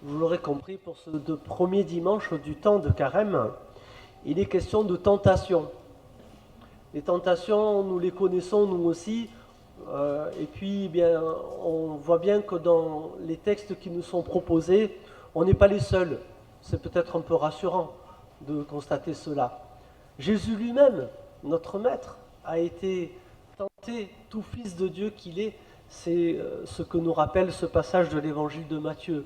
Vous l'aurez compris, pour ce premier dimanche du temps de Carême, il est question de tentation. Les tentations, nous les connaissons nous aussi, et puis bien, on voit bien que dans les textes qui nous sont proposés, on n'est pas les seuls. C'est peut-être un peu rassurant de constater cela. Jésus lui-même, notre Maître, a été tenté, tout fils de Dieu qu'il est. C'est ce que nous rappelle ce passage de l'évangile de Matthieu.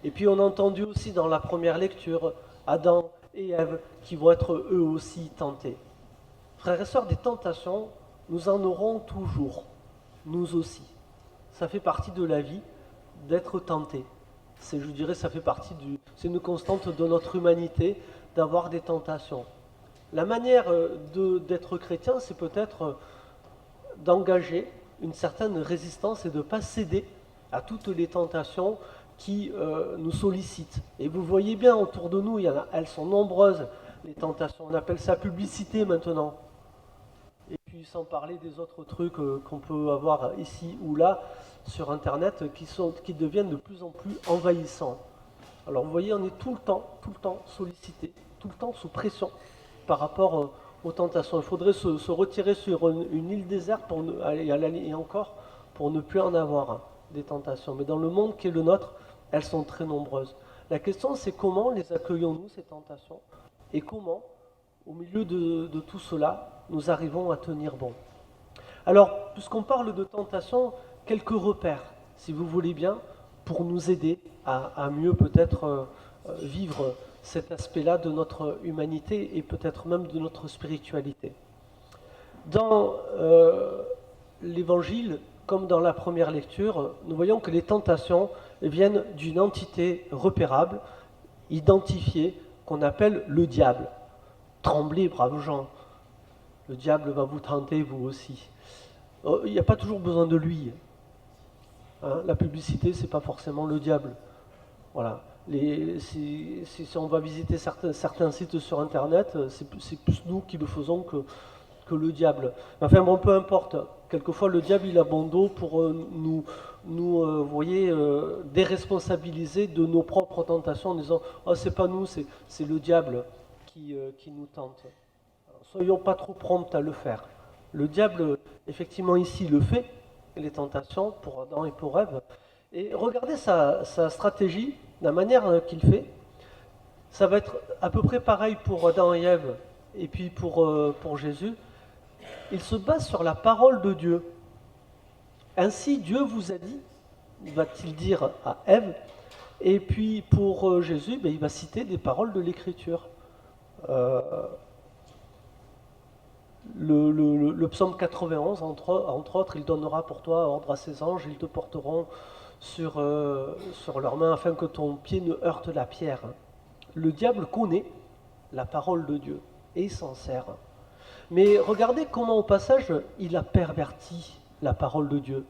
Et puis on a entendu aussi dans la première lecture Adam et Ève qui vont être eux aussi tentés. Frères et sœurs, des tentations, nous en aurons toujours, nous aussi. Ça fait partie de la vie d'être tenté. Je dirais, ça fait partie c'est une constante de notre humanité d'avoir des tentations. La manière d'être chrétien, c'est peut-être d'engager une certaine résistance et de ne pas céder à toutes les tentations qui nous sollicitent. Et vous voyez bien autour de nous, elles sont nombreuses, les tentations. On appelle ça publicité maintenant. Et puis sans parler des autres trucs qu'on peut avoir ici ou là sur Internet qui deviennent de plus en plus envahissants. Alors vous voyez, on est tout le temps sollicité, tout le temps sous pression par rapport aux tentations. Il faudrait se retirer sur une île déserte et encore pour ne plus en avoir des tentations. Mais dans le monde qui est le nôtre, elles sont très nombreuses. La question, c'est comment les accueillons-nous, ces tentations, et comment, au milieu de tout cela, nous arrivons à tenir bon. Alors, puisqu'on parle de tentation, quelques repères, si vous voulez bien, pour nous aider à mieux peut-être vivre cet aspect-là de notre humanité et peut-être même de notre spiritualité. Dans l'Évangile, comme dans la première lecture, nous voyons que les tentations viennent d'une entité repérable, identifiée, qu'on appelle le diable. Tremblez, braves gens, le diable va vous tenter, vous aussi. Il n'y a pas toujours besoin de lui. Hein, la publicité, c'est pas forcément le diable. Voilà. Si on va visiter certains sites sur Internet, c'est plus nous qui le faisons que le diable. Enfin bon, peu importe. Quelquefois, le diable, il a bon dos pour nous voyez, déresponsabiliser de nos propres tentations en disant « Oh, c'est pas nous, c'est le diable qui nous tente. » Soyons pas trop prompts à le faire. Le diable, effectivement, ici, le fait, les tentations pour Adam et pour Ève. Et regardez sa stratégie, la manière qu'il fait. Ça va être à peu près pareil pour Adam et Ève et puis pour Jésus. Il se base sur la parole de Dieu. Ainsi, Dieu vous a dit, va-t-il dire à Ève, et puis pour Jésus, il va citer des paroles de l'Écriture. Le psaume 91, entre autres, il donnera pour toi ordre à ses anges, ils te porteront sur leurs mains afin que ton pied ne heurte la pierre. Le diable connaît la parole de Dieu et il s'en sert. Mais regardez comment au passage il a perverti la parole de Dieu.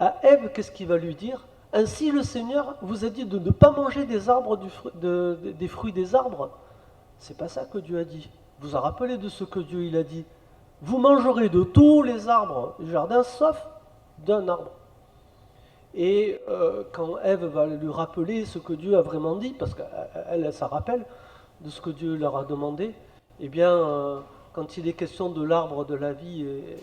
À Ève, qu'est-ce qu'il va lui dire? Ainsi le Seigneur vous a dit de ne pas manger des fruits des arbres. C'est pas ça que Dieu a dit. Vous a rappelé de ce que Dieu il a dit. Vous mangerez de tous les arbres du jardin, sauf d'un arbre. Et quand Ève va lui rappeler ce que Dieu a vraiment dit, parce qu'elle ça rappelle de ce que Dieu leur a demandé, eh bien, quand il est question de l'arbre de la vie, et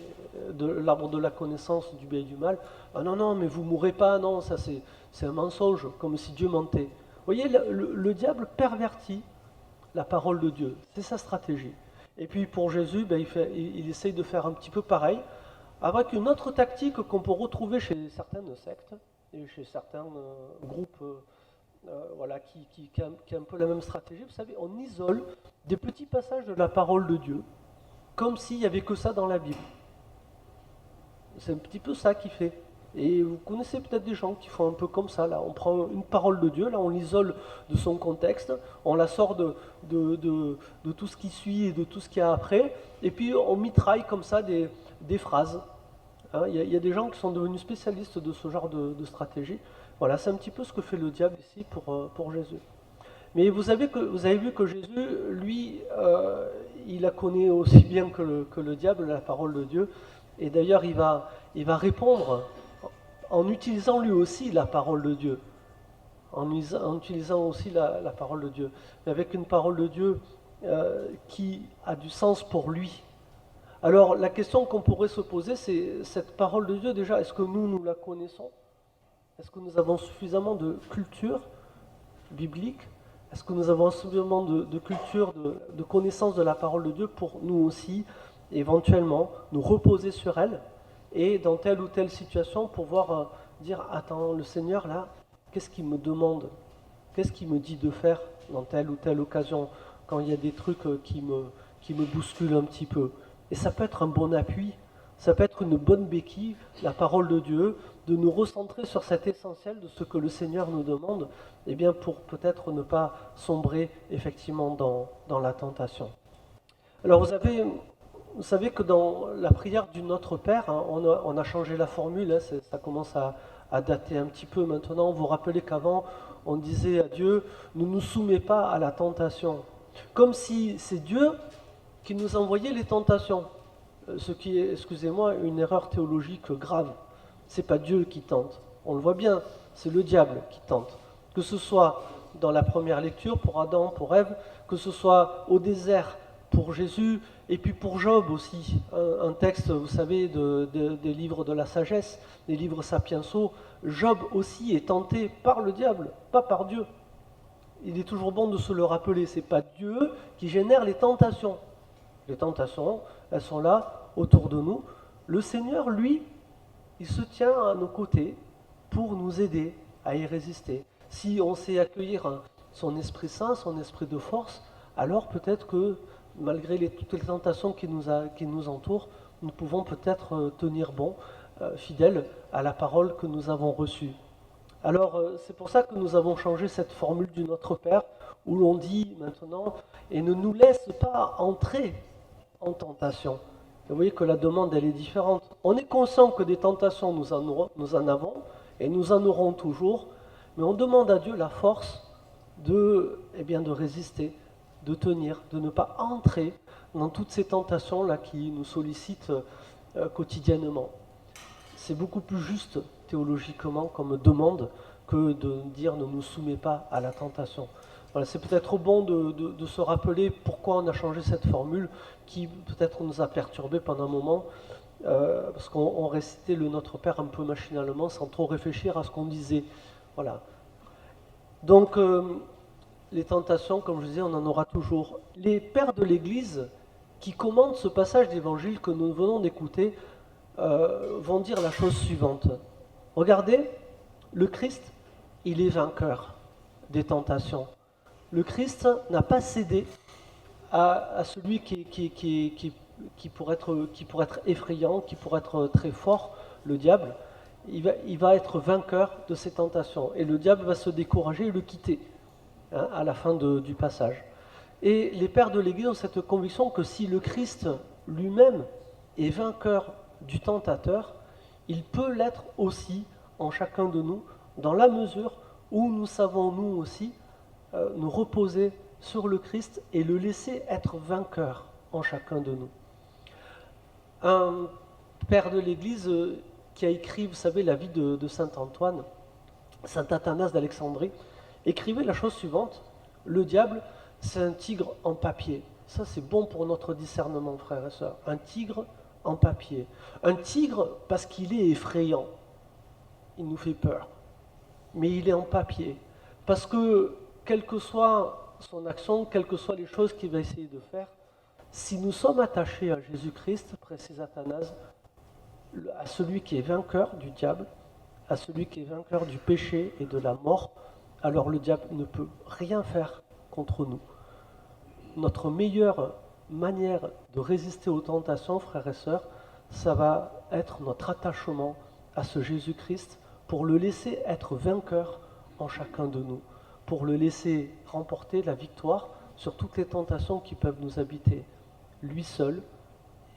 de l'arbre de la connaissance du bien et du mal, ah non, mais vous mourrez pas, non, ça c'est un mensonge, comme si Dieu mentait. Vous voyez, le diable pervertit la parole de Dieu, c'est sa stratégie. Et puis pour Jésus, il essaye de faire un petit peu pareil, avec une autre tactique qu'on peut retrouver chez certaines sectes et chez certains groupes qui a un peu la même stratégie. Vous savez, on isole des petits passages de la parole de Dieu, comme s'il n'y avait que ça dans la Bible. C'est un petit peu ça qu'il fait. Et vous connaissez peut-être des gens qui font un peu comme ça. Là, on prend une parole de Dieu, là, on l'isole de son contexte, on la sort de tout ce qui suit et de tout ce qu'il y a après, et puis on mitraille comme ça des phrases. Hein, y a des gens qui sont devenus spécialistes de ce genre de stratégie. Voilà, c'est un petit peu ce que fait le diable ici pour Jésus. Mais vous avez vu que Jésus, lui, il la connaît aussi bien que le diable, la parole de Dieu. Et d'ailleurs, il va répondre en utilisant lui aussi la parole de Dieu. en utilisant aussi la parole de Dieu, mais avec une parole de Dieu qui a du sens pour lui. Alors la question qu'on pourrait se poser, c'est cette parole de Dieu déjà, est-ce que nous la connaissons? Est-ce que nous avons suffisamment de culture biblique? Est-ce que nous avons suffisamment de culture, de connaissance de la parole de Dieu pour nous aussi, éventuellement, nous reposer sur elle et dans telle ou telle situation pouvoir dire, attends, le Seigneur là, qu'est-ce qu'il me demande? Qu'est-ce qu'il me dit de faire dans telle ou telle occasion quand il y a des trucs qui me bousculent un petit peu? Et ça peut être un bon appui, ça peut être une bonne béquille, la parole de Dieu, de nous recentrer sur cet essentiel de ce que le Seigneur nous demande, et bien pour peut-être ne pas sombrer effectivement dans la tentation. Alors vous savez que dans la prière du Notre Père, hein, on a changé la formule, hein, ça commence à dater un petit peu maintenant. Vous vous rappelez qu'avant, on disait à Dieu, ne nous soumets pas à la tentation. Comme si c'est Dieu qui nous envoyait les tentations. Ce qui est, excusez-moi, une erreur théologique grave. C'est pas Dieu qui tente. On le voit bien, c'est le diable qui tente. Que ce soit dans la première lecture pour Adam, pour Ève, que ce soit au désert pour Jésus, et puis pour Job aussi. Un texte, vous savez, des livres de la sagesse, des livres sapiensaux. Job aussi est tenté par le diable, pas par Dieu. Il est toujours bon de se le rappeler, c'est pas Dieu qui génère les tentations. Les tentations, elles sont là, autour de nous. Le Seigneur, lui, il se tient à nos côtés pour nous aider à y résister. Si on sait accueillir son Esprit Saint, son Esprit de force, alors peut-être que malgré toutes les tentations qui nous entourent, nous pouvons peut-être tenir bon, fidèles à la parole que nous avons reçue. Alors c'est pour ça que nous avons changé cette formule du Notre Père, où l'on dit maintenant, et ne nous laisse pas entrer en tentation. Vous voyez que la demande, elle est différente. On est conscient que des tentations, nous en avons, et nous en aurons toujours, mais on demande à Dieu la force de résister, de tenir, de ne pas entrer dans toutes ces tentations-là qui nous sollicitent quotidiennement. C'est beaucoup plus juste théologiquement comme demande que de dire ne nous soumets pas à la tentation. Voilà, c'est peut-être bon de se rappeler pourquoi on a changé cette formule qui peut-être nous a perturbés pendant un moment, parce qu'on récitait le Notre Père un peu machinalement sans trop réfléchir à ce qu'on disait. Voilà. Donc les tentations, comme je disais, on en aura toujours. Les pères de l'Église qui commentent ce passage d'évangile que nous venons d'écouter vont dire la chose suivante. Regardez, le Christ, il est vainqueur des tentations. Le Christ n'a pas cédé à celui qui pourrait être effrayant, qui pourrait être très fort, le diable. Il va être vainqueur de ces tentations. Et le diable va se décourager et le quitter à la fin du passage. Et les pères de l'Église ont cette conviction que si le Christ lui-même est vainqueur du tentateur, il peut l'être aussi en chacun de nous, dans la mesure où nous savons nous aussi nous reposer sur le Christ et le laisser être vainqueur en chacun de nous. Un père de l'Église qui a écrit, vous savez, la vie de saint Antoine, saint Athanase d'Alexandrie, écrivait la chose suivante: le diable, c'est un tigre en papier. Ça, c'est bon pour notre discernement, frères et sœurs. Un tigre en papier. Un tigre parce qu'il est effrayant. Il nous fait peur. Mais il est en papier. Parce que, quelle que soit son action, quelles que soient les choses qu'il va essayer de faire, si nous sommes attachés à Jésus-Christ, précise Athanase, à celui qui est vainqueur du diable, à celui qui est vainqueur du péché et de la mort, alors le diable ne peut rien faire contre nous. Notre meilleure manière de résister aux tentations, frères et sœurs, ça va être notre attachement à ce Jésus-Christ pour le laisser être vainqueur en chacun de nous, pour le laisser remporter la victoire sur toutes les tentations qui peuvent nous habiter. Lui seul,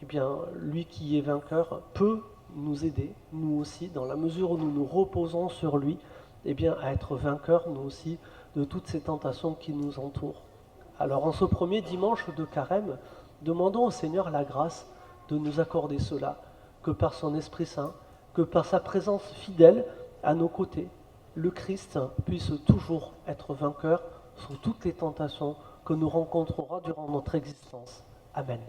eh bien, lui qui est vainqueur, peut nous aider, nous aussi, dans la mesure où nous nous reposons sur lui, eh bien, à être vainqueurs, nous aussi, de toutes ces tentations qui nous entourent. Alors, en ce premier dimanche de Carême, demandons au Seigneur la grâce de nous accorder cela, que par son Esprit Saint, que par sa présence fidèle à nos côtés, le Christ puisse toujours être vainqueur sur toutes les tentations que nous rencontrera durant notre existence. Amen.